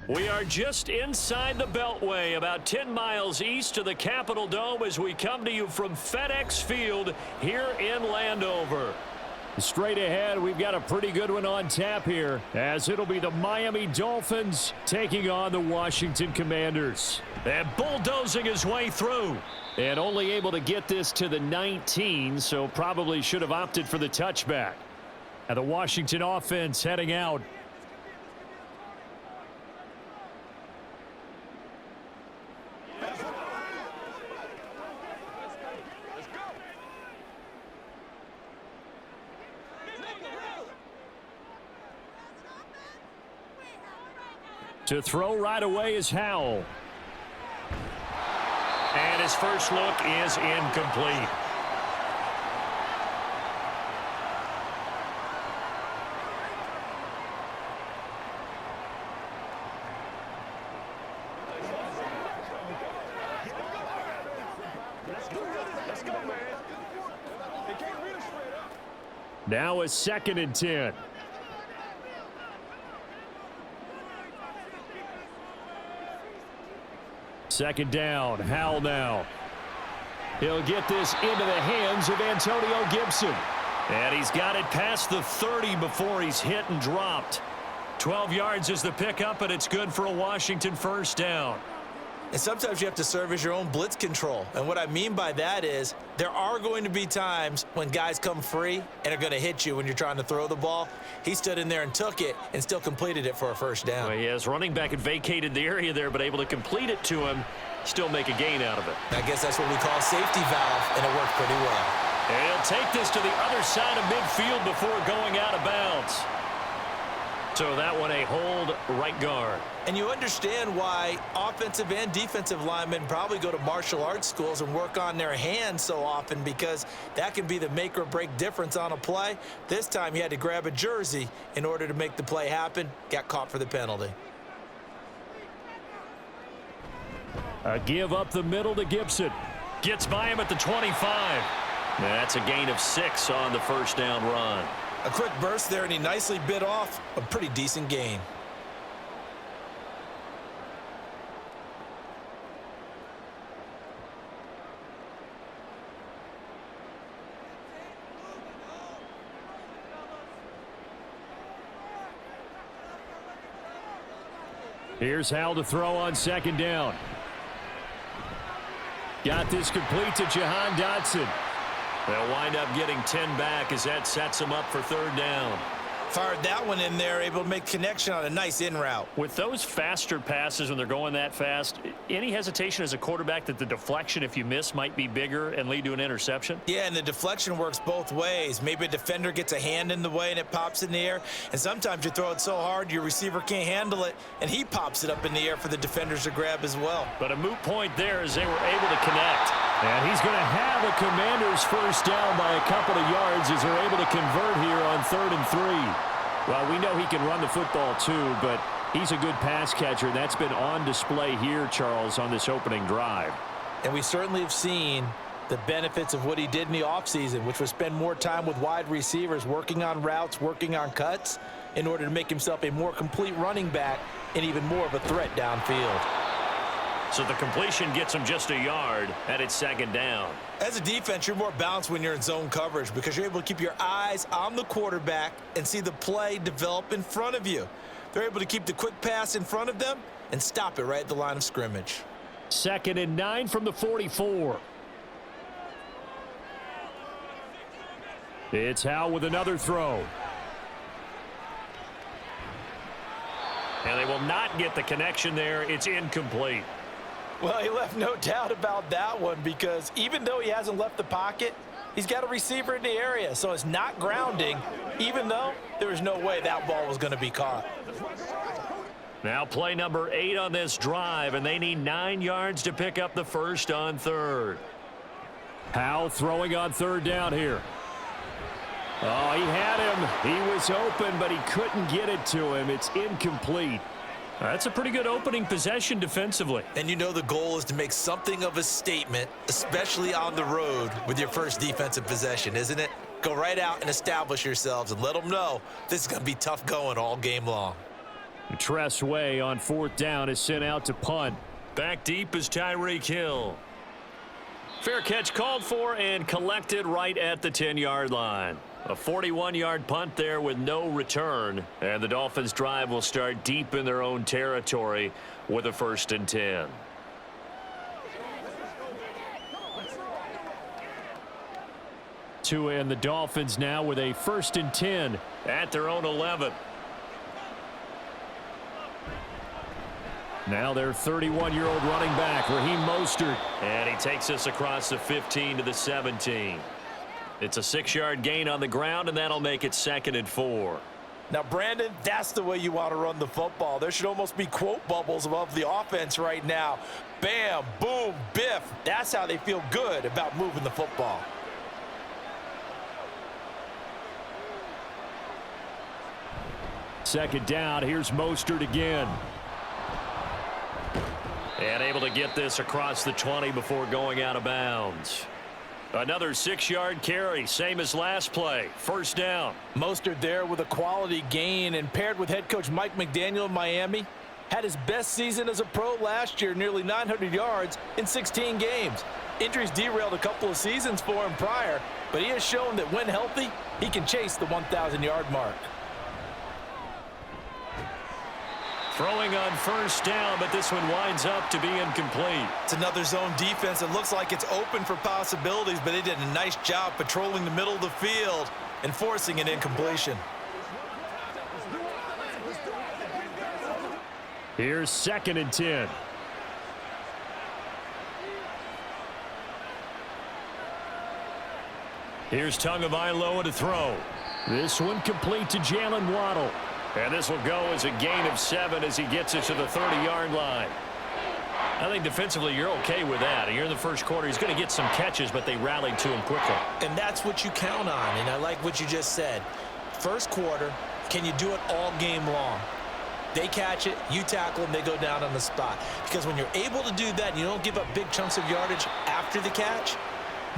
We are just inside the Beltway, about 10 miles east of the Capitol Dome as we come to you from FedEx Field here in Landover. Straight ahead, we've got a pretty good one on tap here, as it'll be the Miami Dolphins taking on the Washington Commanders. And bulldozing his way through. And only able to get this to the 19, so probably should have opted for the touchback. And the Washington offense heading out. To throw right away is Howell. And his first look is incomplete. Now a 2nd and 10. Second down, Howell now. He'll get this into the hands of Antonio Gibson. And he's got it past the 30 before he's hit and dropped. 12 yards is the pickup, and it's good for a Washington first down. And sometimes you have to serve as your own blitz control. And what I mean by that is there are going to be times when guys come free and are going to hit you when you're trying to throw the ball. He stood in there and took it and still completed it for a first down. Well, his running back had vacated the area there, but able to complete it to him, still make a gain out of it. I guess that's what we call safety valve, and it worked pretty well. And he'll take this to the other side of midfield before going out of bounds. So that one a hold right guard. And you understand why offensive and defensive linemen probably go to martial arts schools and work on their hands so often, because that can be the make or break difference on a play. This time he had to grab a jersey in order to make the play happen. Got caught for the penalty. A give up the middle to Gibson. Gets by him at the 25. That's a gain of 6 on the first down run. A quick burst there, and he nicely bit off a pretty decent gain. Here's Howell to throw on 2nd down. Got this complete to Jahan Dotson. They'll wind up getting 10 back as that sets them up for 3rd down. Fired that one in there, able to make connection on a nice in route. With those faster passes when they're going that fast, any hesitation as a quarterback that the deflection, if you miss, might be bigger and lead to an interception? Yeah, and the deflection works both ways. Maybe a defender gets a hand in the way and it pops in the air, and sometimes you throw it so hard your receiver can't handle it, and he pops it up in the air for the defenders to grab as well. But a moot point there as they were able to connect. And he's going to have a Commanders first down by a couple of yards as they're able to convert here on 3rd and 3. Well, we know he can run the football too, but he's a good pass catcher. That's been on display here, Charles, on this opening drive. And we certainly have seen the benefits of what he did in the offseason, which was spend more time with wide receivers, working on routes, working on cuts, in order to make himself a more complete running back and even more of a threat downfield. So the completion gets him just a yard, and it's 2nd down. As a defense, you're more balanced when you're in zone coverage because you're able to keep your eyes on the quarterback and see the play develop in front of you. They're able to keep the quick pass in front of them and stop it right at the line of scrimmage. 2nd and 9 from the 44. It's Howell with another throw. And they will not get the connection there. It's incomplete. Well, he left no doubt about that one, because even though he hasn't left the pocket, he's got a receiver in the area, so it's not grounding, even though there was no way that ball was going to be caught. Now play number 8 on this drive, and they need 9 yards to pick up the first on 3rd. Howell throwing on 3rd down here. Oh, he had him. He was open, but he couldn't get it to him. It's incomplete. That's a pretty good opening possession defensively. And you know the goal is to make something of a statement, especially on the road with your first defensive possession, isn't it? Go right out and establish yourselves and let them know this is going to be tough going all game long. Tress Way on 4th down is sent out to punt. Back deep is Tyreek Hill. Fair catch called for and collected right at the 10-yard line. A 41-yard punt there with no return. And the Dolphins drive will start deep in their own territory with a 1st and 10. And the Dolphins now with a 1st and 10 at their own 11. Now their 31-year-old running back, Raheem Mostert. And he takes us across the 15 to the 17. It's a 6-yard gain on the ground, and that'll make it 2nd and 4. Now, Brandon, that's the way you want to run the football. There should almost be quote bubbles above the offense right now. Bam, boom, biff. That's how they feel good about moving the football. Second down, here's Mostert again. And able to get this across the 20 before going out of bounds. Another 6-yard carry, same as last play. 1st down. Mostert there with a quality gain, and paired with head coach Mike McDaniel in Miami, had his best season as a pro last year, nearly 900 yards in 16 games. Injuries derailed a couple of seasons for him prior, but he has shown that when healthy, he can chase the 1,000-yard mark. Throwing on 1st down, but this one winds up to be incomplete. It's another zone defense. It looks like it's open for possibilities, but they did a nice job patrolling the middle of the field and forcing an incompletion. Here's 2nd and 10. Here's Tagovailoa to throw. This one complete to Jalen Waddle. And this will go as a gain of 7 as he gets it to the 30-yard line. I think defensively you're okay with that. Here in the first quarter, he's going to get some catches, but they rallied to him quickly. And that's what you count on, and I like what you just said. First quarter, can you do it all game long? They catch it, you tackle them, they go down on the spot. Because when you're able to do that and you don't give up big chunks of yardage after the catch,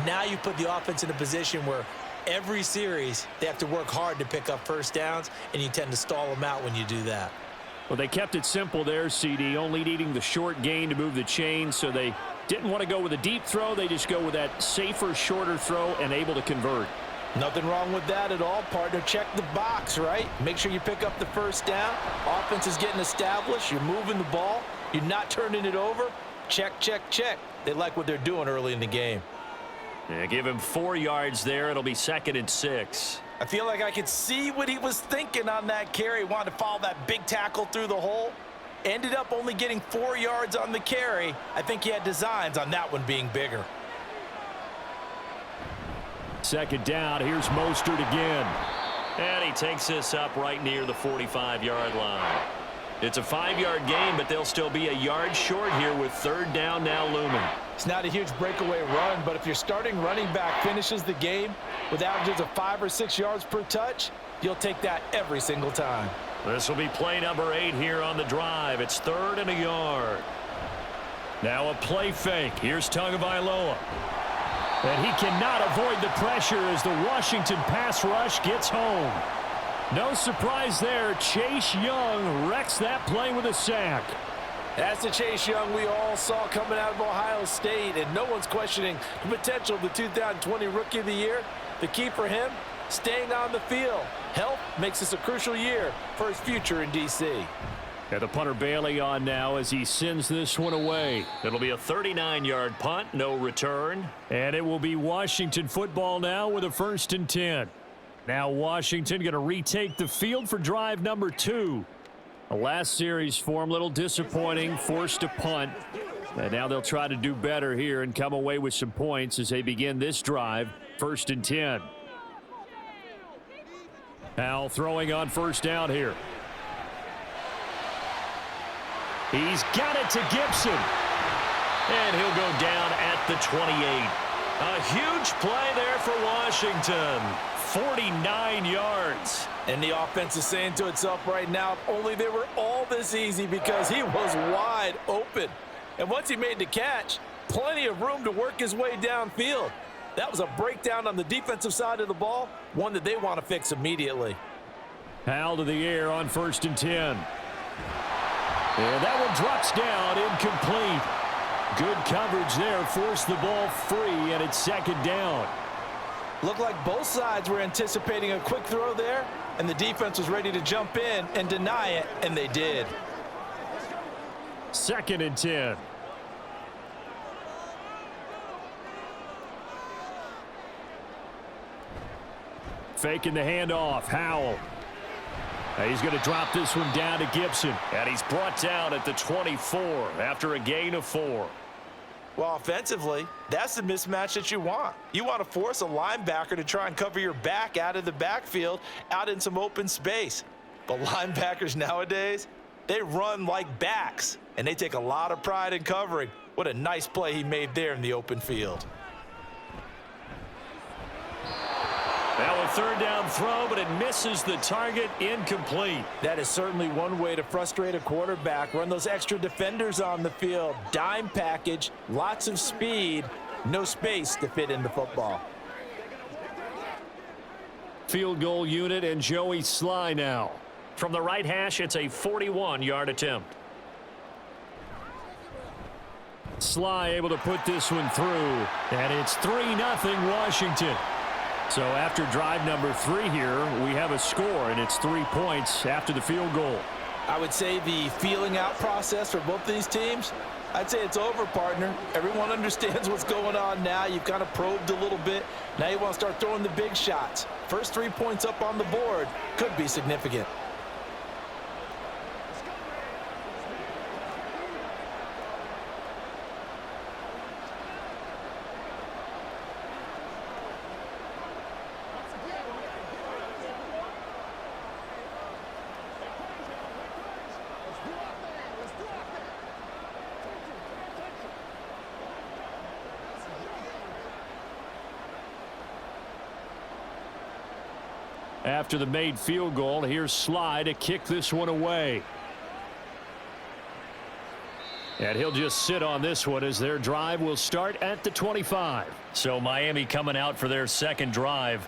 now you put the offense in a position where every series, they have to work hard to pick up 1st downs, and you tend to stall them out when you do that. Well, they kept it simple there, CD, only needing the short gain to move the chain, so they didn't want to go with a deep throw. They just go with that safer, shorter throw and able to convert. Nothing wrong with that at all, partner. Check the box, right? Make sure you pick up the 1st down. Offense is getting established. You're moving the ball. You're not turning it over. Check, check, check. They like what they're doing early in the game. Yeah, give him 4 yards there. It'll be 2nd and 6. I feel like I could see what he was thinking on that carry. Wanted to follow that big tackle through the hole. Ended up only getting 4 yards on the carry. I think he had designs on that one being bigger. 2nd down. Here's Mostert again. And he takes this up right near the 45-yard line. It's a 5-yard gain, but they'll still be a yard short here with 3rd down now looming. It's not a huge breakaway run, but if your starting running back finishes the game with averages of 5 or 6 yards per touch, you'll take that every single time. This will be play number 8 here on the drive. It's 3rd and a yard. Now a play fake. Here's Tagovailoa. And he cannot avoid the pressure as the Washington pass rush gets home. No surprise there. Chase Young wrecks that play with a sack. That's the Chase Young we all saw coming out of Ohio State, and no one's questioning the potential of the 2020 Rookie of the Year. The key for him, staying on the field. Health makes this a crucial year for his future in D.C. And the punter Bailey on now as he sends this one away. It'll be a 39-yard punt, no return. And it will be Washington football now with a 1st and 10. Now Washington going to retake the field for drive number 2. The last series for him, a little disappointing, forced a punt. And now they'll try to do better here and come away with some points as they begin this drive, 1st and 10. Now throwing on 1st down here. He's got it to Gibson. And he'll go down at the 28. A huge play there for Washington. 49 yards. And the offense is saying to itself right now, if only they were all this easy, because he was wide open. And once he made the catch, plenty of room to work his way downfield. That was a breakdown on the defensive side of the ball, one that they want to fix immediately. Hal to the air on 1st and 10. And that one drops down, incomplete. Good coverage there, forced the ball free, and it's second down. Looked like both sides were anticipating a quick throw there, and the defense was ready to jump in and deny it, and they did. Second and 10. Faking the handoff, Howell. He's going to drop this one down to Gibson. And he's brought down at the 24 after a gain of 4. Well, offensively, that's the mismatch that you want. You want to force a linebacker to try and cover your back out of the backfield, out in some open space. But linebackers nowadays, they run like backs, and they take a lot of pride in covering. What a nice play he made there in the open field. Now a third down throw, but it misses the target, incomplete. That is certainly one way to frustrate a quarterback. Run those extra defenders on the field. Dime package, lots of speed, no space to fit in the football. Field goal unit and Joey Sly now. From the right hash, it's a 41-yard attempt. Sly able to put this one through, and it's 3-0 Washington. So after drive number 3 here, we have a score, and it's 3 points after the field goal. I would say the feeling out process for both these teams, I'd say it's over, partner. Everyone understands what's going on now. You've kind of probed a little bit. Now you want to start throwing the big shots. First 3 points up on the board could be significant. After the made field goal, here's Sly to kick this one away. And he'll just sit on this one as their drive will start at the 25. So Miami coming out for their second drive.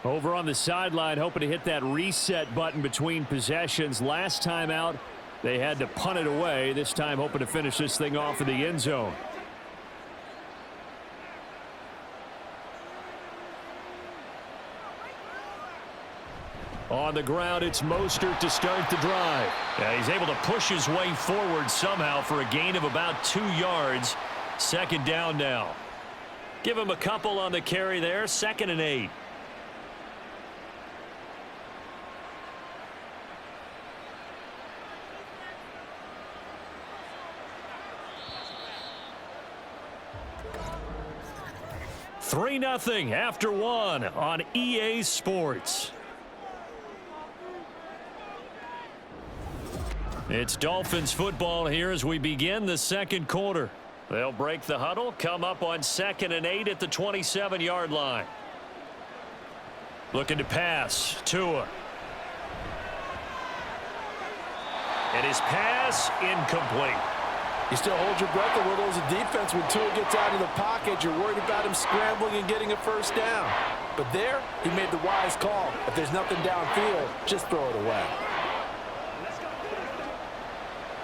Over on the sideline, hoping to hit that reset button between possessions. Last time out, they had to punt it away. This time hoping to finish this thing off in the end zone. On the ground, it's Mostert to start the drive. Yeah, he's able to push his way forward somehow for a gain of about 2 yards. Second down now. Give him a couple on the carry there. 2nd and 8. $3-0 after 1 on EA Sports. It's Dolphins football here as we begin the second quarter. They'll break the huddle, come up on 2nd and 8 at the 27-yard line. Looking to pass. Tua. And his pass incomplete. You still hold your breath a little as a defense when Tua gets out of the pocket. You're worried about him scrambling and getting a first down. But there, he made the wise call. If there's nothing downfield, just throw it away.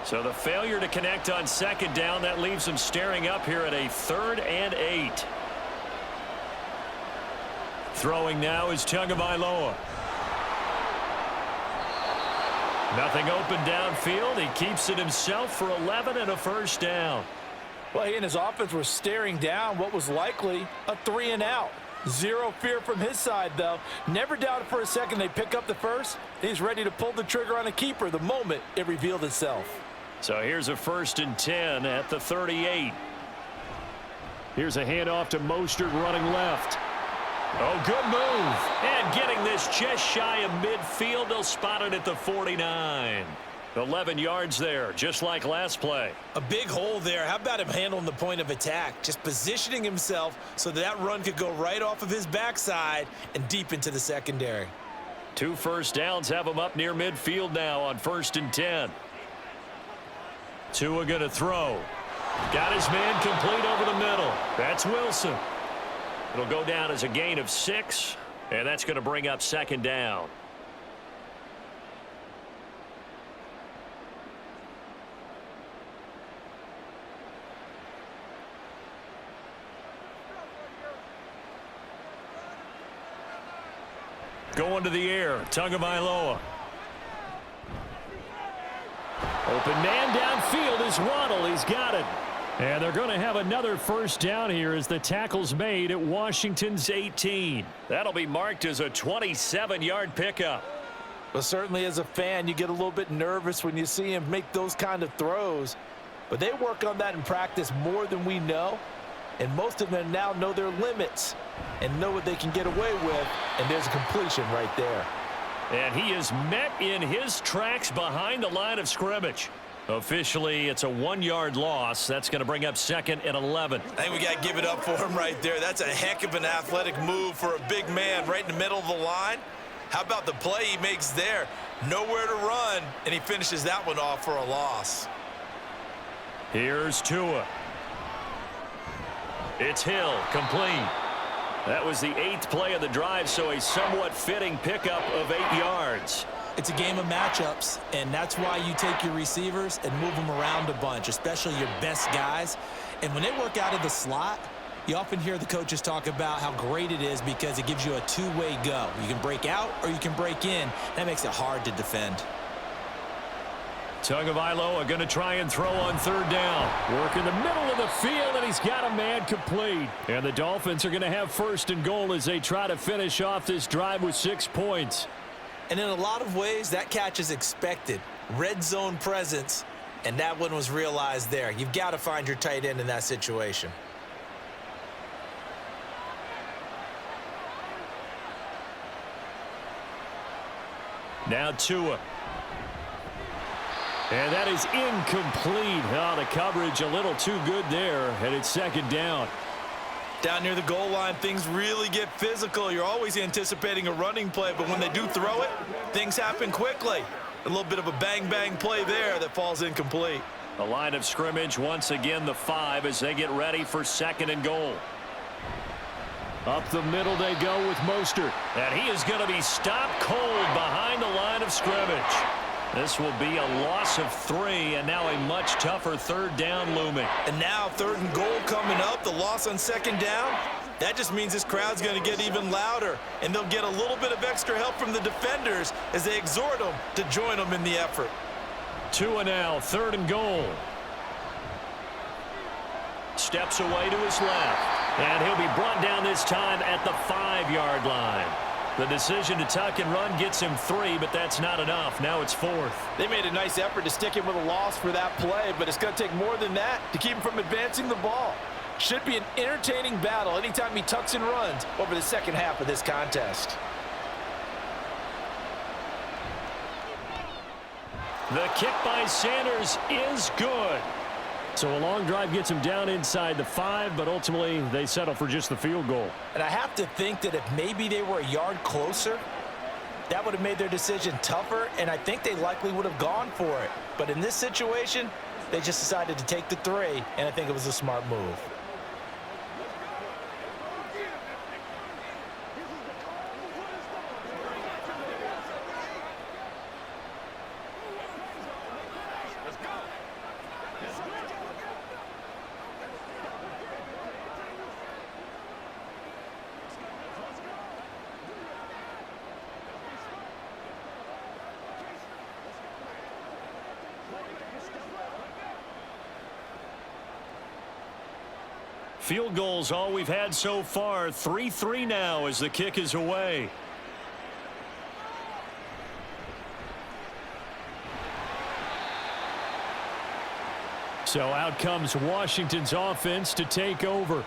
So the failure to connect on 2nd down, that leaves him staring up here at a 3rd and 8. Throwing now is Tagovailoa. Nothing open downfield. He keeps it himself for 11 and a first down. Well, he and his offense were staring down what was likely a 3 and out. Zero fear from his side, though. Never doubted for a second they pick up the first. He's ready to pull the trigger on a keeper the moment it revealed itself. So here's a 1st and 10 at the 38. Here's a handoff to Mostert running left. Oh, good move. And getting this just shy of midfield. They'll spot it at the 49. 11 yards there, just like last play. A big hole there. How about him handling the point of attack? Just positioning himself so that run could go right off of his backside and deep into the secondary. 2 first downs have him up near midfield now on 1st and 10. Tua going to throw. Got his man complete over the middle. That's Wilson. It'll go down as a gain of 6, and that's going to bring up 2nd down. going to the air. Tagovailoa. Open man downfield is Waddle. He's got it. And they're going to have another first down here as the tackle's made at Washington's 18. That'll be marked as a 27-yard pickup. But certainly as a fan, you get a little bit nervous when you see him make those kind of throws. But they work on that in practice more than we know. And most of them now know their limits and know what they can get away with. And there's a completion right there. And he is met in his tracks behind the line of scrimmage. Officially, it's a 1-yard loss. That's going to bring up 2nd and 11. I think we got to give it up for him right there. That's a heck of an athletic move for a big man right in the middle of the line. How about the play he makes there? Nowhere to run, and he finishes that one off for a loss. Here's Tua. It's Hill, complete. That was the 8th play of the drive, so a somewhat fitting pickup of 8 yards. It's a game of matchups, and that's why you take your receivers and move them around a bunch, especially your best guys. And when they work out of the slot, you often hear the coaches talk about how great it is because it gives you a two-way go. You can break out or you can break in. That makes it hard to defend. Tagovailoa going to try and throw on 3rd down. Work in the middle of the field, and he's got a man complete. And the Dolphins are going to have 1st and goal as they try to finish off this drive with 6 points. And in a lot of ways, that catch is expected. Red zone presence, and that one was realized there. You've got to find your tight end in that situation. Now Tua. And that is incomplete. Oh, the coverage a little too good there, and it's 2nd down. Down near the goal line, things really get physical. You're always anticipating a running play, but when they do throw it, things happen quickly. A little bit of a bang-bang play there that falls incomplete. The line of scrimmage, once again, the 5 as they get ready for 2nd and goal. Up the middle they go with Mostert. And he is going to be stopped cold behind the line of scrimmage. This will be a loss of 3, and now a much tougher 3rd down looming. And now 3rd and goal coming up, the loss on 2nd down. That just means this crowd's going to get even louder, and they'll get a little bit of extra help from the defenders as they exhort them to join them in the effort. Tua now, 3rd and goal. Steps away to his left, and he'll be brought down this time at the 5-yard line. The decision to tuck and run gets him 3, but that's not enough. Now it's 4th. They made a nice effort to stick him with a loss for that play, but it's going to take more than that to keep him from advancing the ball. Should be an entertaining battle anytime he tucks and runs over the second half of this contest. The kick by Sanders is good. So a long drive gets him down inside the 5, but ultimately they settle for just the field goal. And I have to think that if maybe they were a yard closer, that would have made their decision tougher, and I think they likely would have gone for it. But in this situation, they just decided to take the 3, and I think it was a smart move. Field goals all we've had so far. 3-3 now as the kick is away. So out comes Washington's offense to take over.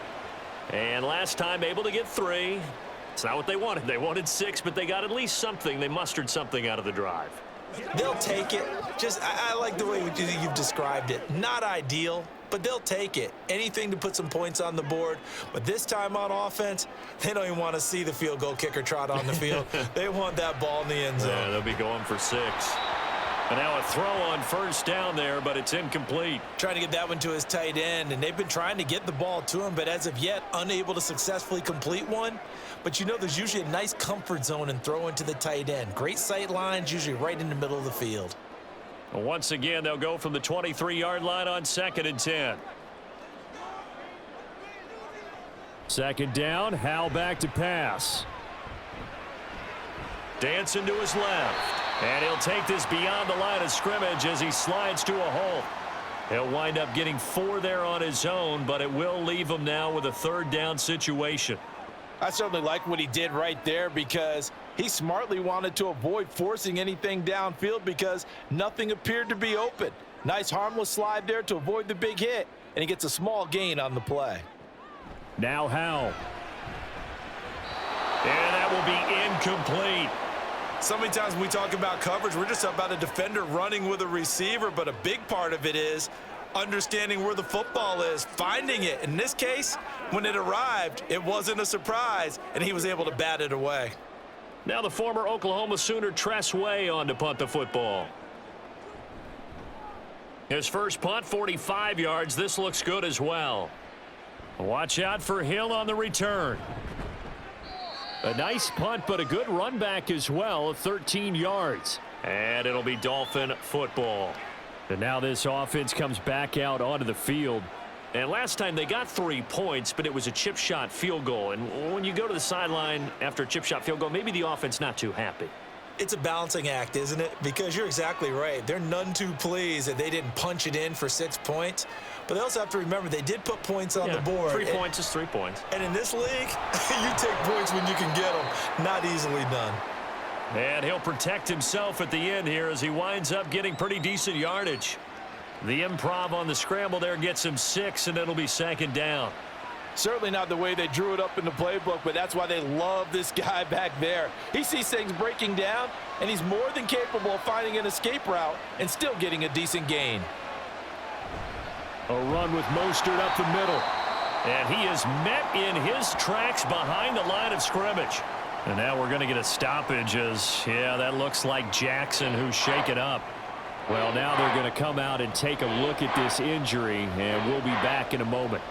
And last time able to get 3. It's not what they wanted. They wanted 6, but they got at least something. They mustered something out of the drive. They'll take it. I like the way you've described it. Not ideal, but they'll take it. Anything to put some points on the board. But this time on offense, they don't even want to see the field goal kicker trot on the field. They want that ball in the end zone. Yeah, they'll be going for 6. And now a throw on 1st down there, but it's incomplete. Trying to get that one to his tight end, and they've been trying to get the ball to him, but as of yet, unable to successfully complete one. But you know there's usually a nice comfort zone in throwing to the tight end. Great sight lines, usually right in the middle of the field. Once again, they'll go from the 23-yard line on 2nd and 10. 2nd down, Howell back to pass. Dancing to his left. And he'll take this beyond the line of scrimmage as he slides to a halt. He'll wind up getting 4 there on his own, but it will leave him now with a third down situation. I certainly like what he did right there because he smartly wanted to avoid forcing anything downfield because nothing appeared to be open. Nice harmless slide there to avoid the big hit, and he gets a small gain on the play. Now Howell. And that will be incomplete. So many times when we talk about coverage, we're just about a defender running with a receiver, but a big part of it is understanding where the football is, finding it. In this case, when it arrived, it wasn't a surprise, and he was able to bat it away. Now the former Oklahoma Sooner Tress Way on to punt the football. His first punt, 45 yards. This looks good as well. Watch out for Hill on the return. A nice punt, but a good run back as well, 13 yards. And it'll be Dolphin football. And now this offense comes back out onto the field. And last time they got 3 points, but it was a chip shot field goal. And when you go to the sideline after a chip shot field goal, maybe the offense not too happy. It's a balancing act, isn't it? Because you're exactly right. They're none too pleased that they didn't punch it in for 6 points. But they also have to remember they did put points on the board. 3 points is 3 points. And in this league, you take points when you can get them. Not easily done. And he'll protect himself at the end here as he winds up getting pretty decent yardage. The improv on the scramble there gets him 6, and it'll be second down. Certainly not the way they drew it up in the playbook, but that's why they love this guy back there. He sees things breaking down, and he's more than capable of finding an escape route and still getting a decent gain. A run with Mostert up the middle. And he is met in his tracks behind the line of scrimmage. And now we're going to get a stoppage as, yeah, that looks like Jackson who's shaken up. Well, now they're going to come out and take a look at this injury, and we'll be back in a moment.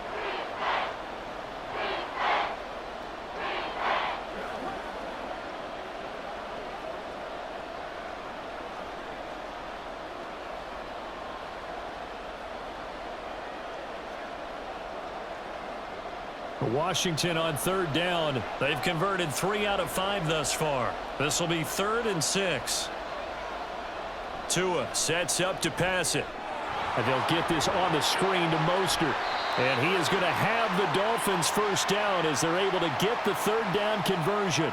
Washington on third down. They've converted 3 out of 5 thus far. This will be 3rd and 6. Tua sets up to pass it. And they'll get this on the screen to Mostert. And he is going to have the Dolphins first down as they're able to get the third down conversion.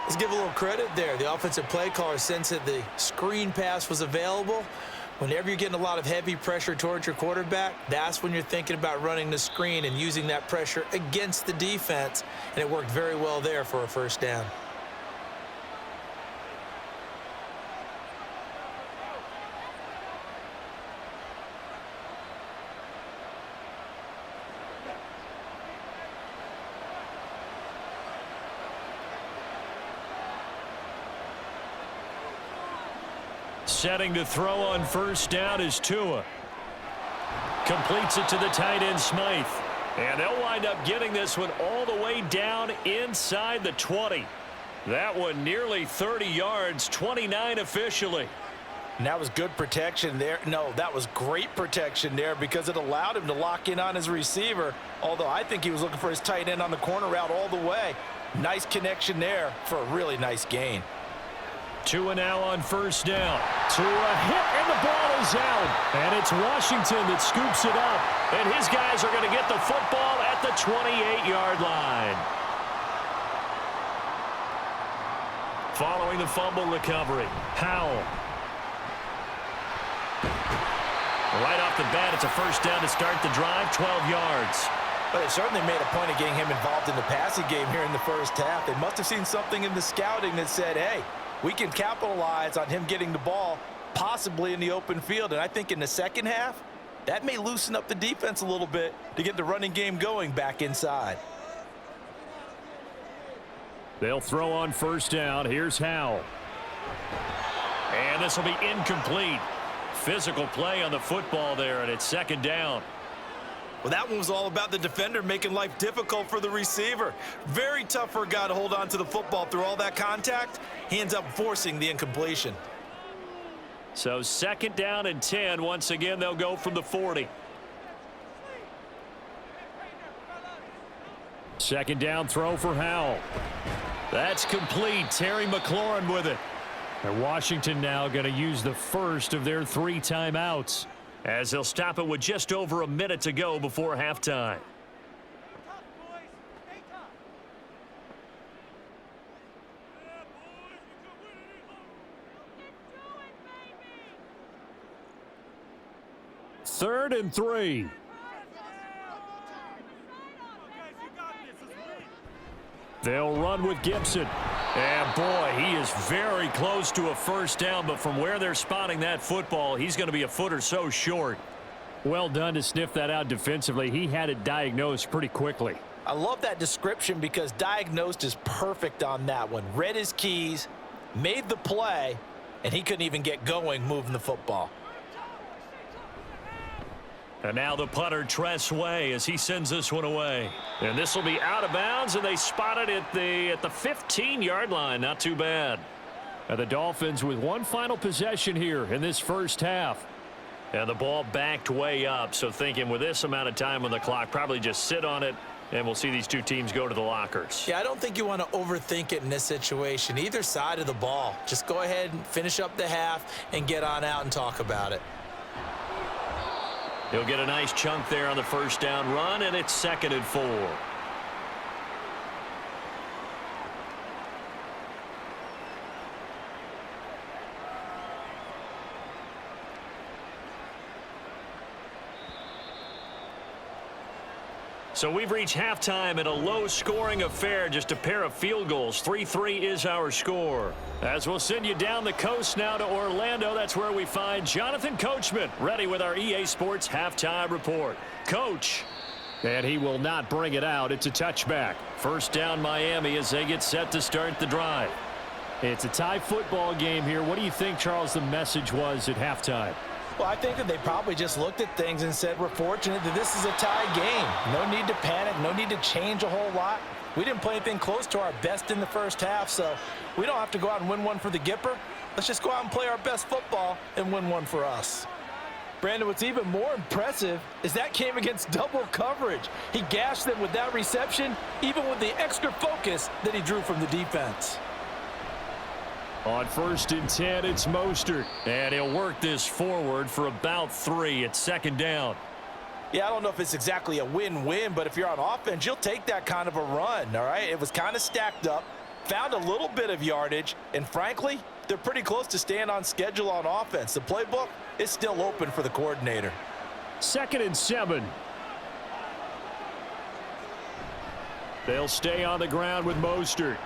Let's give a little credit there. The offensive play caller sensed that the screen pass was available. Whenever you're getting a lot of heavy pressure towards your quarterback, that's when you're thinking about running the screen and using that pressure against the defense. And it worked very well there for a first down. Setting to throw on first down is Tua. Completes it to the tight end Smythe. And they'll wind up getting this one all the way down inside the 20. That one nearly 30 yards, 29 officially. And that was good protection there. No, that was great protection there because it allowed him to lock in on his receiver, although I think he was looking for his tight end on the corner route all the way. Nice connection there for a really nice gain. Tua now on first down. Tua hit, and the ball is out. And it's Washington that scoops it up. And his guys are going to get the football at the 28-yard line. Following the fumble recovery, Howell. Right off the bat, it's a first down to start the drive, 12 yards. But they certainly made a point of getting him involved in the passing game here in the first half. They must have seen something in the scouting that said, hey, we can capitalize on him getting the ball possibly in the open field. And I think in the second half, that may loosen up the defense a little bit to get the running game going back inside. They'll throw on first down. Here's Howell. And this will be incomplete. Physical play on the football there, and it's second down. Well, that one was all about the defender making life difficult for the receiver. Very tough for a guy to hold on to the football through all that contact. He ends up forcing the incompletion. So second down and 10. Once again, they'll go from the 40. Second down throw for Howell. That's complete. Terry McLaurin with it. And Washington now going to use the first of their 3 timeouts, as they'll stop it with just over a minute to go before halftime. Third and 3. They'll run with Gibson. And boy, he is very close to a first down, but from where they're spotting that football, he's going to be a foot or so short. Well done to sniff that out defensively. He had it diagnosed pretty quickly. I love that description because diagnosed is perfect on that one. Read his keys, made the play, and he couldn't even get going moving the football. And now the punter, Tress Way, as he sends this one away. And this will be out of bounds, and they spot it at the 15-yard line. Not too bad. And the Dolphins with one final possession here in this first half. And the ball backed way up, so thinking with this amount of time on the clock, probably just sit on it, and we'll see these two teams go to the lockers. Yeah, I don't think you want to overthink it in this situation. Either side of the ball. Just go ahead and finish up the half and get on out and talk about it. He'll get a nice chunk there on the first down run, and it's 2nd and 4. So we've reached halftime in a low-scoring affair, just a pair of field goals. 3-3 is our score. As we'll send you down the coast now to Orlando, that's where we find Jonathan Coachman, ready with our EA Sports halftime report. Coach. And he will not bring it out. It's a touchback. First down Miami as they get set to start the drive. It's a tie football game here. What do you think, Charles, the message was at halftime? Well, I think that they probably just looked at things and said, we're fortunate that this is a tie game. No need to panic. No need to change a whole lot. We didn't play anything close to our best in the first half, so we don't have to go out and win one for the Gipper. Let's just go out and play our best football and win one for us. Brandon, what's even more impressive is that came against double coverage. He gashed them with that reception, even with the extra focus that he drew from the defense. On 1st and 10, it's Mostert. And he'll work this forward for about 3 at 2nd down. Yeah, I don't know if it's exactly a win-win, but if you're on offense, you'll take that kind of a run, all right? It was kind of stacked up, found a little bit of yardage, and frankly, they're pretty close to staying on schedule on offense. The playbook is still open for the coordinator. 2nd and 7. They'll stay on the ground with Mostert.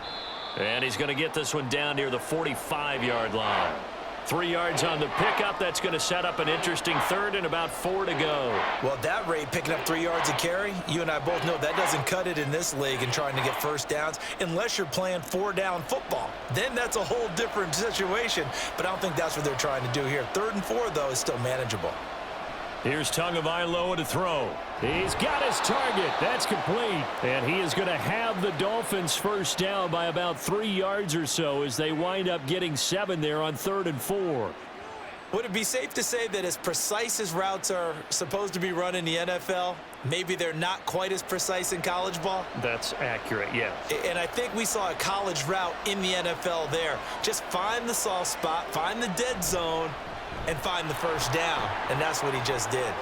And he's going to get this one down near the 45-yard line. 3 yards on the pickup. That's going to set up an interesting 3rd and about 4 to go. Well, at that rate, picking up 3 yards a carry, you and I both know that doesn't cut it in this league and trying to get first downs unless you're playing 4-down football. Then that's a whole different situation, but I don't think that's what they're trying to do here. 3rd and 4, though, is still manageable. Here's Tagovailoa to throw. He's got his target. That's complete. And he is going to have the Dolphins first down by about 3 yards or so as they wind up getting 7 there on 3rd and 4. Would it be safe to say that as precise as routes are supposed to be run in the NFL, maybe they're not quite as precise in college ball? That's accurate, yes. And I think we saw a college route in the NFL there. Just find the soft spot, find the dead zone, and find the first down, and that's what he just did.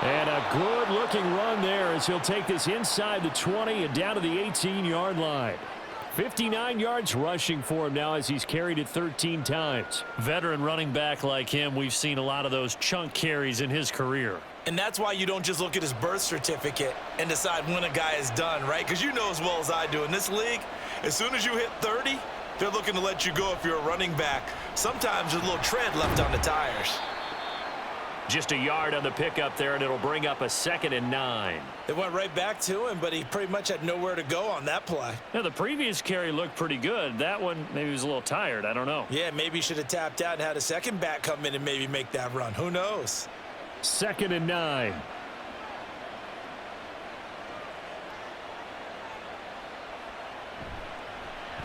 And a good-looking run there as he'll take this inside the 20 and down to the 18-yard line. 59 yards rushing for him now as he's carried it 13 times. Veteran running back like him, we've seen a lot of those chunk carries in his career. And that's why you don't just look at his birth certificate and decide when a guy is done, right? Because you know as well as I do, in this league, as soon as you hit 30, they're looking to let you go if you're a running back. Sometimes there's a little tread left on the tires. Just a yard on the pickup there, and it'll bring up a 2nd and 9. It went right back to him, but he pretty much had nowhere to go on that play. Yeah, the previous carry looked pretty good. That one, maybe he was a little tired. I don't know. Yeah, maybe he should have tapped out and had a second back come in and maybe make that run. Who knows? 2nd and 9.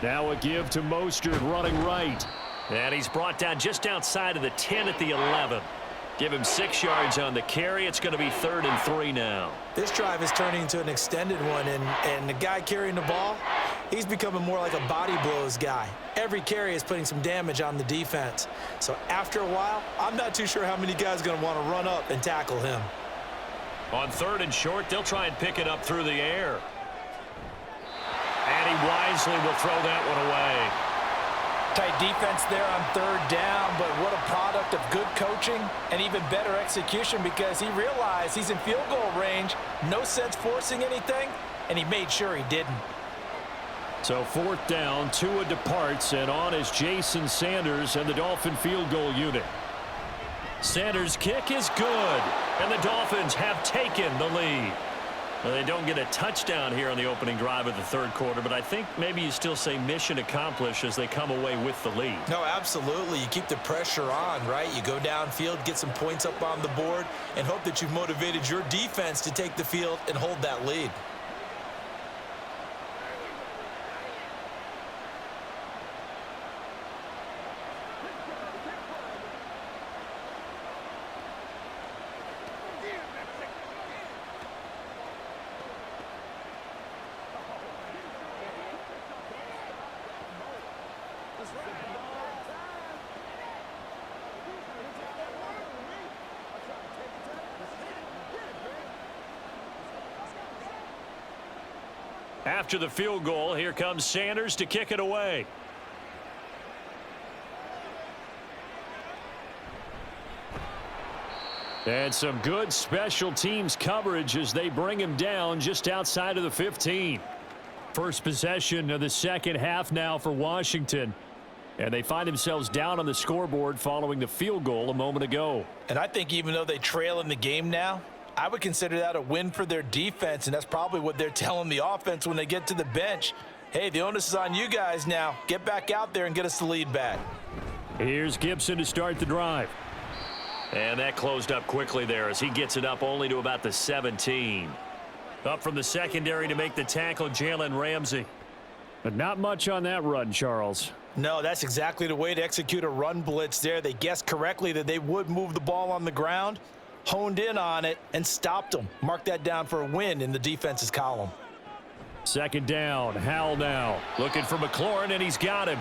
Now a give to Mostert running right. And he's brought down just outside of the 10 at the 11. Give him 6 yards on the carry. It's going to be 3rd and 3 now. This drive is turning into an extended one, and the guy carrying the ball, He's becoming more like a body blows guy. Every carry is putting some damage on the defense. So after a while, I'm not too sure how many guys are going to want to run up and tackle him. On 3rd and short, they'll try and pick it up through the air. And he wisely will throw that one away. Tight defense there on 3rd down, but what a product of good coaching and even better execution, because he realized he's in field goal range, no sense forcing anything, and he made sure he didn't. So 4th down, Tua departs, and on is Jason Sanders and the Dolphin field goal unit. Sanders' kick is good, and the Dolphins have taken the lead. Well, they don't get a touchdown here on the opening drive of the 3rd quarter, but I think maybe you still say mission accomplished as they come away with the lead. No, absolutely. You keep the pressure on, right? You go downfield, get some points up on the board, and hope that you've motivated your defense to take the field and hold that lead. After the field goal, here comes Sanders to kick it away. And some good special teams coverage as they bring him down just outside of the 15. First possession of the second half now for Washington. And they find themselves down on the scoreboard following the field goal a moment ago. And I think even though they trail in the game now, I would consider that a win for their defense, and that's probably what they're telling the offense when they get to the bench. Hey, the onus is on you guys now. Get back out there and get us the lead back. Here's Gibson to start the drive. And that closed up quickly there as he gets it up only to about the 17. Up from the secondary to make the tackle, Jalen Ramsey. But not much on that run, Charles. No, that's exactly the way to execute a run blitz there. They guessed correctly that they would move the ball on the ground, honed in on it, and stopped them. Mark that down for a win in the defense's column. 2nd down, Howell now. Looking for McLaurin, and he's got him.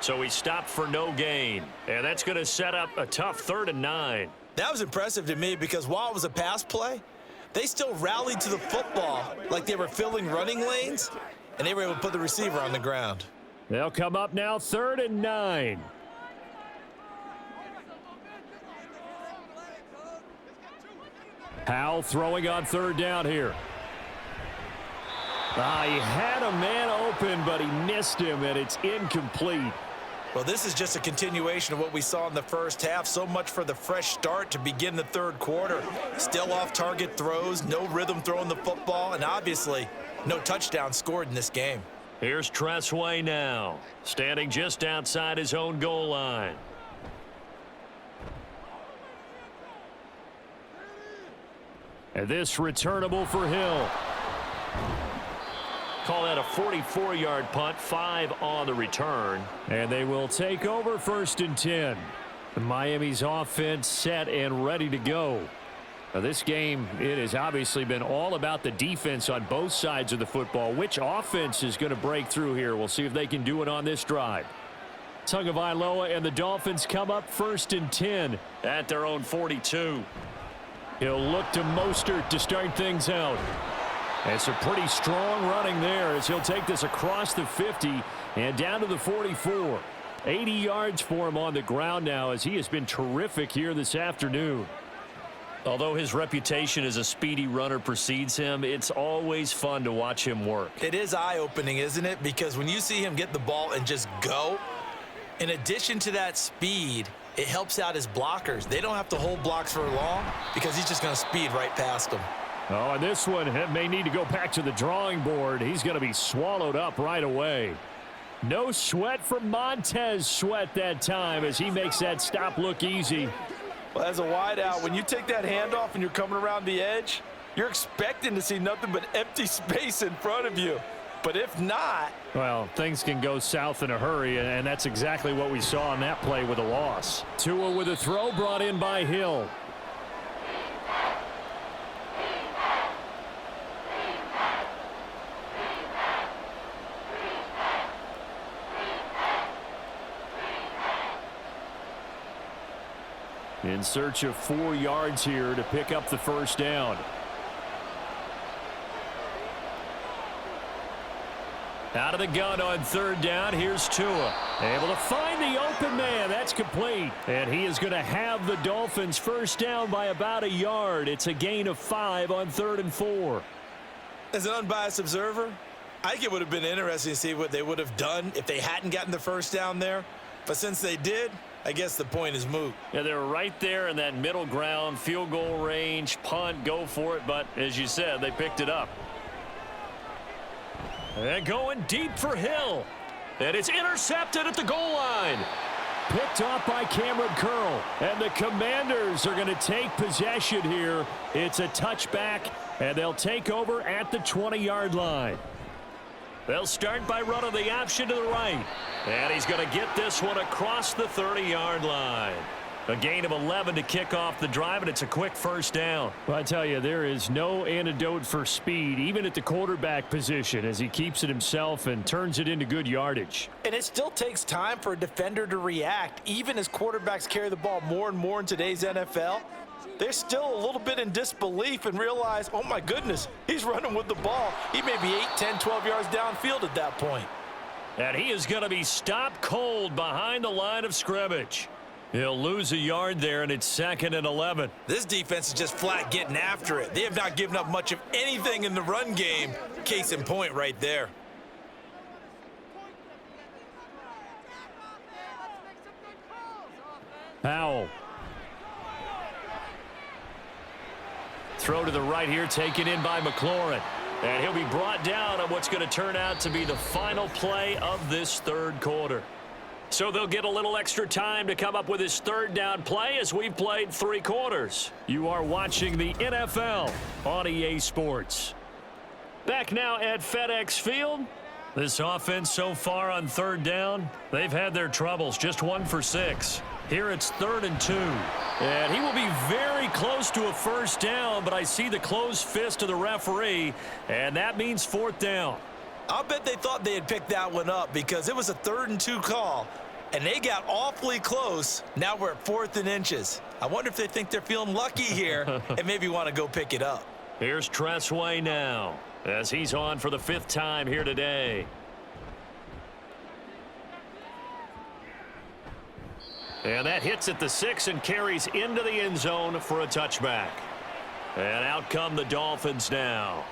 So he stopped for no gain. And that's going to set up a tough 3rd and 9. That was impressive to me because while it was a pass play, they still rallied to the football like they were filling running lanes, and they were able to put the receiver on the ground. They'll come up now 3rd and 9. Howell throwing on 3rd down here. He had a man open, but he missed him, and it's incomplete. Well, this is just a continuation of what we saw in the first half. So much for the fresh start to begin the 3rd quarter. Still off-target throws, no rhythm throwing the football, and obviously no touchdown scored in this game. Here's Tressway now, standing just outside his own goal line. And this returnable for Hill. Call that a 44-yard punt, 5 on the return. And they will take over 1st and 10. Miami's offense set and ready to go. Now this game, it has obviously been all about the defense on both sides of the football. Which offense is going to break through here? We'll see if they can do it on this drive. Tagovailoa and the Dolphins come up 1st and 10 at their own 42. He'll look to Mostert to start things out. And some pretty strong running there as he'll take this across the 50 and down to the 44. 80 yards for him on the ground now as he has been terrific here this afternoon. Although his reputation as a speedy runner precedes him, it's always fun to watch him work. It is eye-opening, isn't it? Because when you see him get the ball and just go, in addition to that speed, it helps out his blockers. They don't have to hold blocks for long because he's just going to speed right past them. Oh, and this one may need to go back to the drawing board. He's going to be swallowed up right away. No sweat from Montez Sweat that time as he makes that stop look easy. Well, as a wideout, when you take that handoff and you're coming around the edge, you're expecting to see nothing but empty space in front of you. But if not... well, things can go south in a hurry, and that's exactly what we saw on that play with a loss. Tua with a throw brought in by Hill. in search of 4 yards here to pick up the first down. Out of the gun on third down, here's Tua. Able to find the open man. That's complete. And he is going to have the Dolphins first down by about a yard. It's a gain of 5 on 3rd and 4. As an unbiased observer, I think it would have been interesting to see what they would have done if they hadn't gotten the first down there. But since they did, I guess the point is moot. Yeah, they're right there in that middle ground, field goal range, punt, go for it. But as you said, they picked it up. And going deep for Hill. And it's intercepted at the goal line. Picked off by Cameron Curl. And the Commanders are going to take possession here. It's a touchback, and they'll take over at the 20-yard line. They'll start by running the option to the right. And he's going to get this one across the 30-yard line. A gain of 11 to kick off the drive, and it's a quick first down. Well, I tell you, there is no antidote for speed, even at the quarterback position, as he keeps it himself and turns it into good yardage. And it still takes time for a defender to react. Even as quarterbacks carry the ball more and more in today's NFL, they're still a little bit in disbelief and realize, oh my goodness, he's running with the ball. He may be 8, 10, 12 yards downfield at that point. And he is going to be stopped cold behind the line of scrimmage. He'll lose a yard there, and it's 2nd and 11. This defense is just flat getting after it. They have not given up much of anything in the run game. Case in point right there. Powell. Throw to the right here, taken in by McLaurin. And he'll be brought down on what's going to turn out to be the final play of this third quarter. So they'll get a little extra time to come up with his third down play as we've played 3 quarters. You are watching the NFL on EA Sports. Back now at FedEx Field. This offense so far on third down, they've had their troubles, just 1 for 6. Here it's 3rd and 2. And he will be very close to a first down, but I see the closed fist of the referee, and that means 4th down. I'll bet they thought they had picked that one up because it was a 3rd and 2 call, and they got awfully close. Now we're at 4th and inches. I wonder if they think they're feeling lucky here and maybe want to go pick it up. Here's Tressway now as he's on for the 5th time here today. And that hits at the 6 and carries into the end zone for a touchback. And out come the Dolphins now.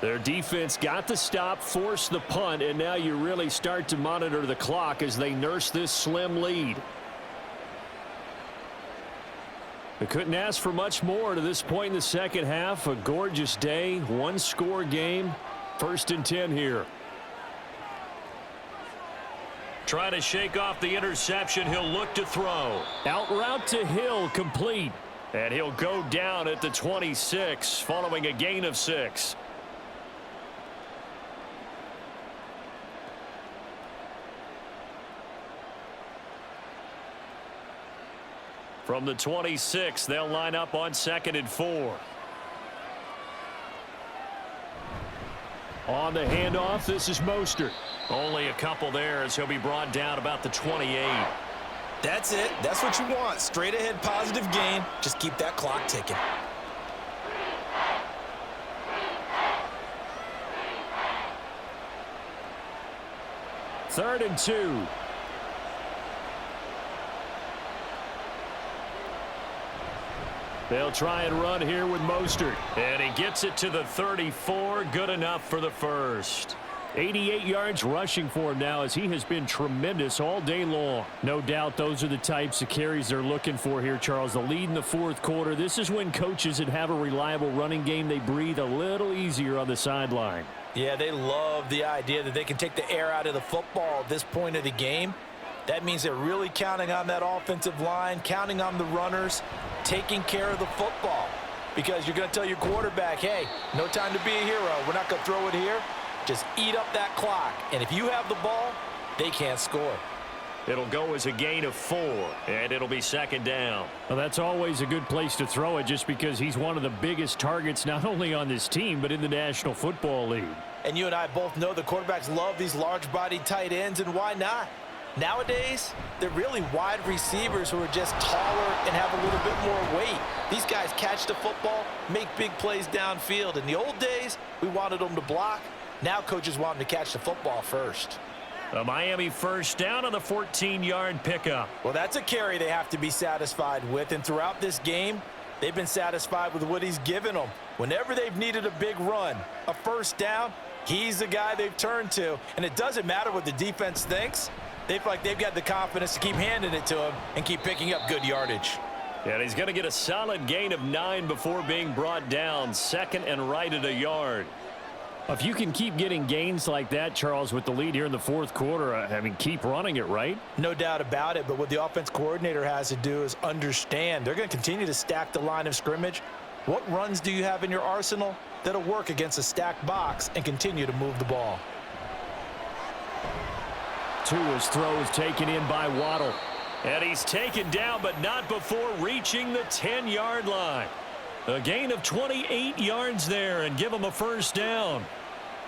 Their defense got the stop, forced the punt, and now you really start to monitor the clock as they nurse this slim lead. They couldn't ask for much more to this point in the second half. A gorgeous day, 1-score game. 1st and 10 here. Try to shake off the interception. He'll look to throw. Out route to Hill, complete. And he'll go down at the 26 following a gain of 6. From the 26, they'll line up on 2nd and 4. On the handoff, this is Mostert. Only a couple there as he'll be brought down about the 28. That's it. That's what you want. Straight ahead positive gain. Just keep that clock ticking. Third and 2. They'll try and run here with Mostert. And he gets it to the 34. Good enough for the first. 88 yards rushing for him now as he has been tremendous all day long. No doubt those are the types of carries they're looking for here, Charles. The lead in the 4th quarter. This is when coaches that have a reliable running game, they breathe a little easier on the sideline. Yeah, they love the idea that they can take the air out of the football at this point of the game. That means they're really counting on that offensive line, counting on the runners, taking care of the football. Because you're going to tell your quarterback, hey, no time to be a hero. We're not going to throw it here. Just eat up that clock. And if you have the ball, they can't score. It'll go as a gain of 4, and it'll be 2nd down. Well, that's always a good place to throw it just because he's one of the biggest targets not only on this team but in the National Football League. And you and I both know the quarterbacks love these large-bodied tight ends, and why not? Nowadays, they're really wide receivers who are just taller and have a little bit more weight. These guys catch the football, make big plays downfield. In the old days, we wanted them to block. Now coaches want them to catch the football first. A Miami first down on the 14-yard pickup. Well, that's a carry they have to be satisfied with. And throughout this game, they've been satisfied with what he's given them. Whenever they've needed a big run, a first down, he's the guy they've turned to. And it doesn't matter what the defense thinks. They feel like they've got the confidence to keep handing it to him and keep picking up good yardage. And he's going to get a solid gain of 9 before being brought down. Second and right at a yard. If you can keep getting gains like that, Charles, with the lead here in the fourth quarter, I mean, keep running it, right? No doubt about it, but what the offense coordinator has to do is understand they're going to continue to stack the line of scrimmage. What runs do you have in your arsenal that'll work against a stacked box and continue to move the ball? Tua's throw is taken in by Waddle. And he's taken down, but not before reaching the 10-yard line. A gain of 28 yards there and give him a first down.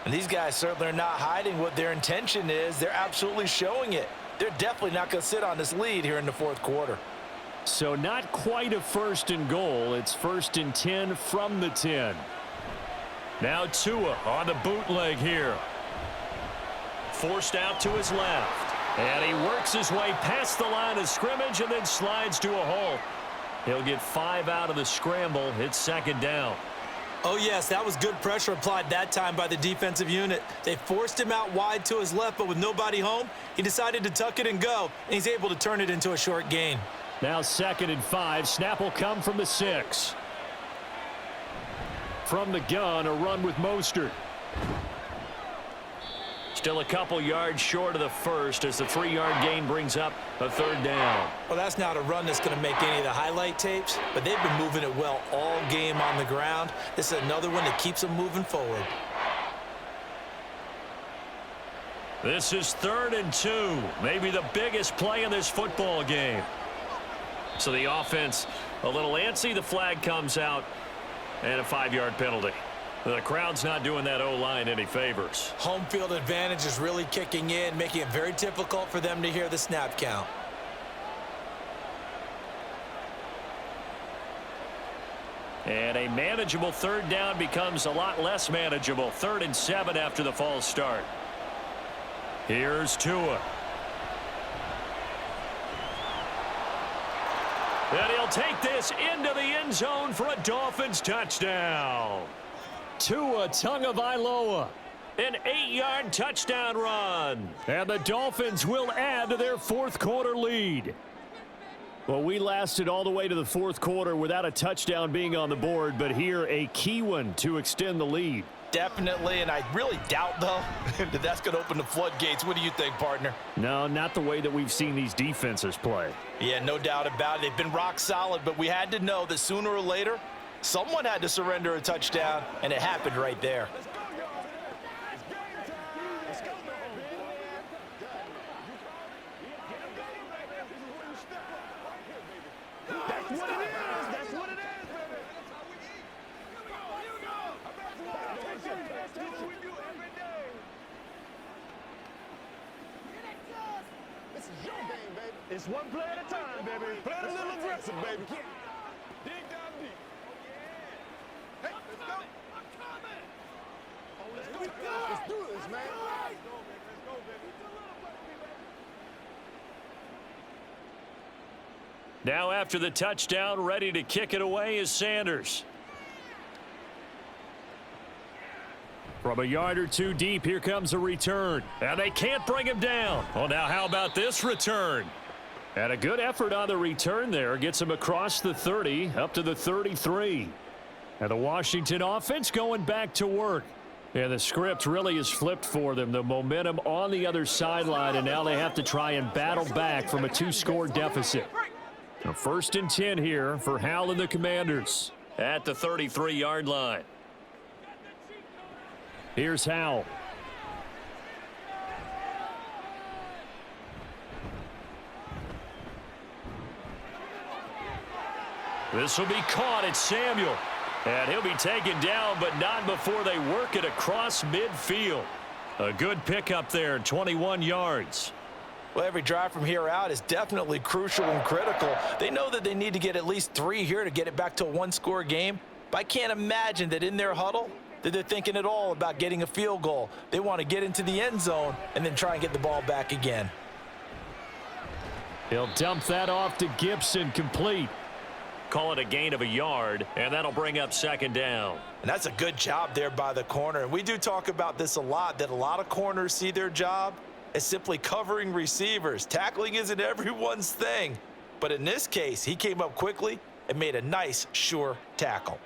And these guys certainly are not hiding what their intention is. They're absolutely showing it. They're definitely not going to sit on this lead here in the fourth quarter. So not quite a first and goal. It's first and 10 from the 10. Now Tua on the bootleg here. Forced out to his left. And he works his way past the line of scrimmage and then slides to a halt. He'll get 5 out of the scramble. It's second down. Oh, yes, that was good pressure applied that time by the defensive unit. They forced him out wide to his left, but with nobody home, he decided to tuck it and go, and he's able to turn it into a short gain. Now second and 5. Snap will come from the 6. From the gun, a run with Mostert. Still a couple yards short of the first as the 3-yard gain brings up a third down. Well, that's not a run that's going to make any of the highlight tapes, but they've been moving it well all game on the ground. This is another one that keeps them moving forward. This is 3rd and 2, maybe the biggest play in this football game. So the offense a little antsy. The flag comes out and a 5-yard penalty. The crowd's not doing that O-line any favors. Home field advantage is really kicking in, making it very difficult for them to hear the snap count. And a manageable third down becomes a lot less manageable. 3rd and 7 after the false start. Here's Tua. And he'll take this into the end zone for a Dolphins touchdown. Tua Tagovailoa. An 8-yard touchdown run. And the Dolphins will add to their fourth quarter lead. Well, we lasted all the way to the fourth quarter without a touchdown being on the board, but here a key one to extend the lead. Definitely, and I really doubt, though, that that's going to open the floodgates. What do you think, partner? No, not the way that we've seen these defenses play. Yeah, no doubt about it. They've been rock solid, but we had to know that sooner or later, someone had to surrender a touchdown, and it happened right there. It's one play at a time, baby. Play it a little aggressive, baby. Dig down deep. Hey, let's go. I'm coming. Oh, let's go. Let's do this, man. Let's go, baby. Now after the touchdown, ready to kick it away is Sanders. From a yard or two deep, here comes a return. And they can't bring him down. Well, now how about this return? And a good effort on the return there. Gets him across the 30, up to the 33. And the Washington offense going back to work. And the script really is flipped for them. The momentum on the other sideline, and now they have to try and battle back from a 2-score deficit. Now 1st and 10 here for Hal and the Commanders. At the 33-yard line. Here's Hal. This will be caught at Samuel. And he'll be taken down, but not before they work it across midfield. A good pickup there, 21 yards. Well, every drive from here out is definitely crucial and critical. They know that they need to get at least 3 here to get it back to a one-score game. But I can't imagine that in their huddle that they're thinking at all about getting a field goal. They want to get into the end zone and then try and get the ball back again. He'll dump that off to Gibson, complete. Call it a gain of a yard, and that'll bring up second down. And that's a good job there by the corner. And we do talk about this a lot, that a lot of corners see their job as simply covering receivers. Tackling isn't everyone's thing. But in this case, he came up quickly and made a nice, sure tackle.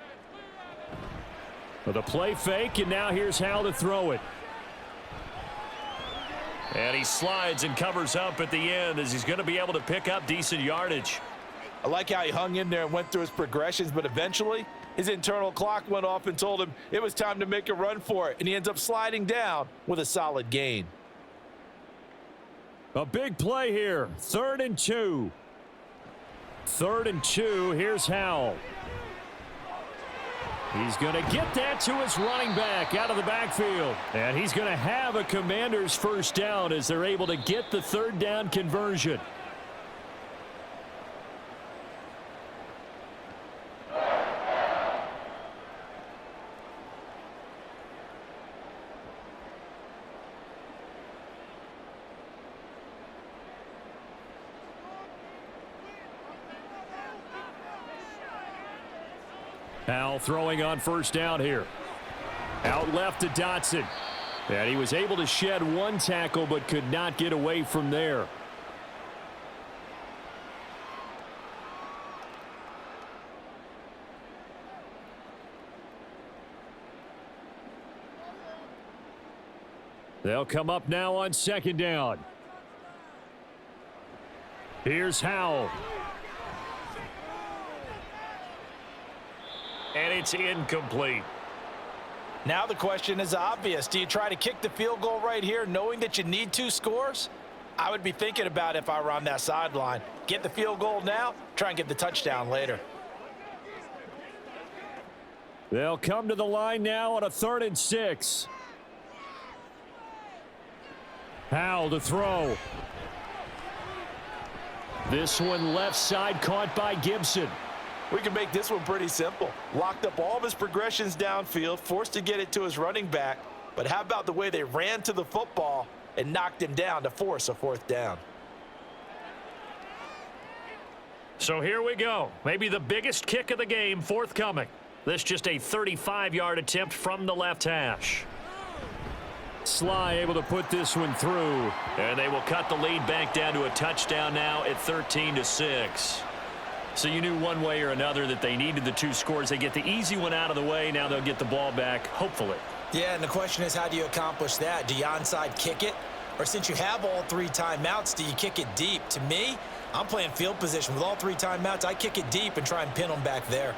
With a play fake, and now here's how to throw it. And he slides and covers up at the end as he's going to be able to pick up decent yardage. I like how he hung in there and went through his progressions, but eventually his internal clock went off and told him it was time to make a run for it, and he ends up sliding down with a solid gain. A big play here. 3rd and 2. 3rd and 2. Here's Howell. He's going to get that to his running back out of the backfield. And he's going to have a Commanders first down as they're able to get the 3rd down conversion. Howell throwing on first down here. Out left to Dotson. And he was able to shed 1 tackle but could not get away from there. They'll come up now on 2nd down. Here's Howell. And it's incomplete. Now the question is obvious. Do you try to kick the field goal right here knowing that you need 2 scores? I would be thinking about if I were on that sideline. Get the field goal now, try and get the touchdown later. They'll come to the line now on a 3rd and 6. Howell to throw. This one left side caught by Gibson. We can make this one pretty simple. Locked up all of his progressions downfield, forced to get it to his running back. But how about the way they ran to the football and knocked him down to force a 4th down? So here we go. Maybe the biggest kick of the game forthcoming. This just a 35-yard attempt from the left hash. Sly able to put this one through. And they will cut the lead back down to a touchdown now at 13-6. So you knew one way or another that they needed the 2 scores. They get the easy one out of the way. Now they'll get the ball back, hopefully. Yeah, and the question is, how do you accomplish that? Do you onside kick it? Or since you have all 3 timeouts, do you kick it deep? To me, I'm playing field position. With all 3 timeouts, I kick it deep and try and pin them back there.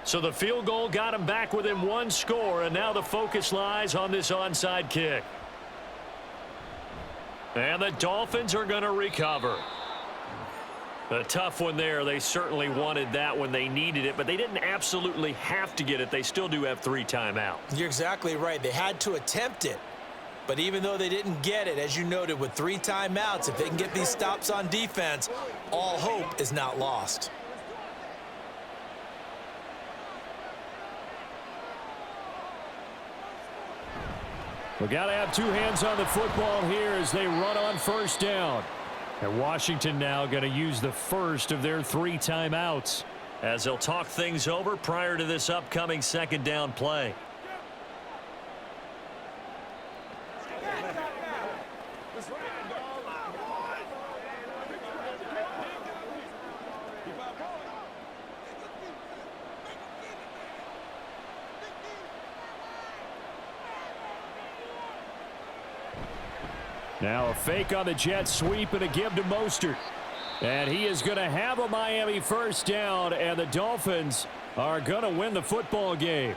So the field goal got him back within 1 score, and now the focus lies on this onside kick. And the Dolphins are going to recover. A tough one there. They certainly wanted that when they needed it, but they didn't absolutely have to get it. They still do have 3 timeouts. You're exactly right. They had to attempt it. But even though they didn't get it, as you noted, with 3 timeouts, if they can get these stops on defense, all hope is not lost. We got to have 2 hands on the football here as they run on first down. And Washington now going to use the first of their 3 timeouts as they'll talk things over prior to this upcoming 2nd down play. Now a fake on the jet sweep and a give to Mostert. And he is going to have a Miami first down, and the Dolphins are going to win the football game.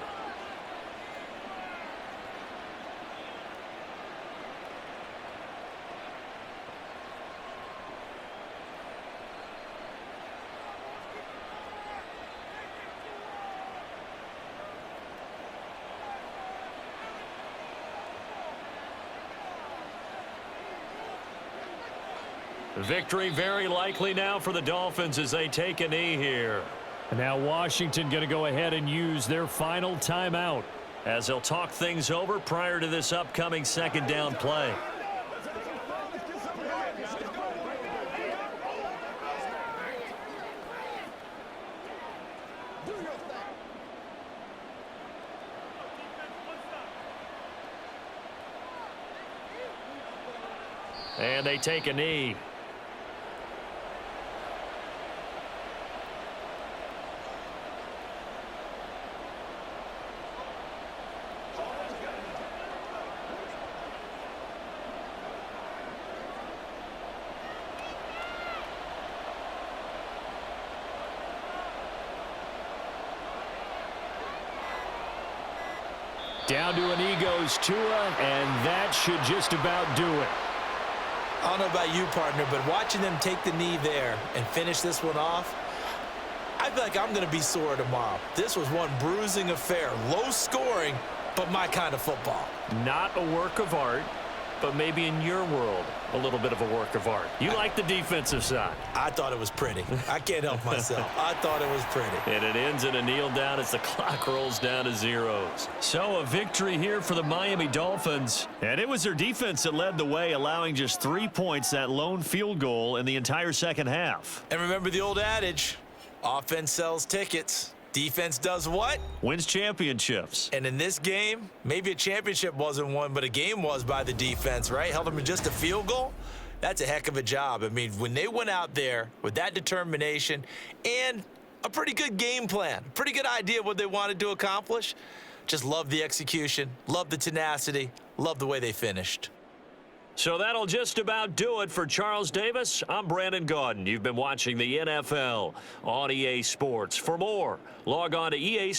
Victory very likely now for the Dolphins as they take a knee here. And now Washington going to go ahead and use their final timeout, as they'll talk things over prior to this upcoming second down play. And they take a knee. Down to a knee goes Tua, and that should just about do it. I don't know about you, partner, but watching them take the knee there and finish this one off, I feel like I'm going to be sore tomorrow. This was one bruising affair. Low scoring, but my kind of football. Not a work of art, but maybe in your world, a little bit of a work of art. You like the defensive side. I thought it was pretty. I can't help myself. I thought it was pretty. And it ends in a kneel down as the clock rolls down to zeros. So a victory here for the Miami Dolphins. And it was their defense that led the way, allowing just 3 points, that lone field goal in the entire second half. And remember the old adage, offense sells tickets. Defense does what? Wins championships. And in this game, maybe a championship wasn't won, but a game was by the defense, right? Held them to just a field goal. That's a heck of a job. I mean, when they went out there with that determination and a pretty good game plan, pretty good idea what they wanted to accomplish, just love the execution, love the tenacity, love the way they finished. So that'll just about do it for Charles Davis. I'm Brandon Gaudin. You've been watching the NFL on EA Sports. For more, log on to EA